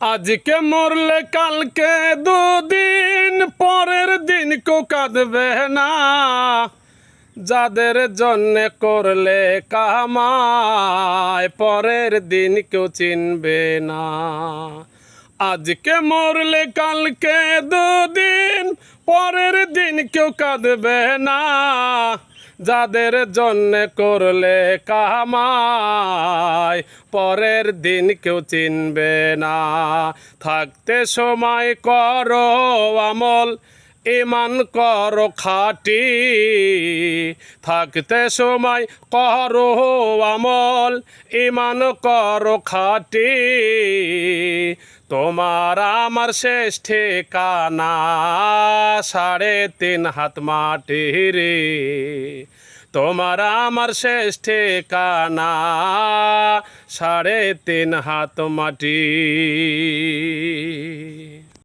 আজকে মরলে কালকে দুদিন, পরের দিন কেউ কাঁদবে না। যাদের জন্যে করলে কামাই, পরের দিন কেউ চিনবে না। আজকে মরলে কালকে দুদিন, পরের দিন কেউ কাঁদবে না। যাদের জন্যে করলে কামাই, পরের দিন কেউ চিনবে না। থাকতে সময় করো আমল, ইমান করো খাঁটি। থাকতে সময় করো আমল, ইমান করো খাঁটি। তোমার আমার শেষ ঠিকানা 3.5 হাত মাটি রে। তোমার আমার শেষ ঠিকানা 3.5 হাত মাটি।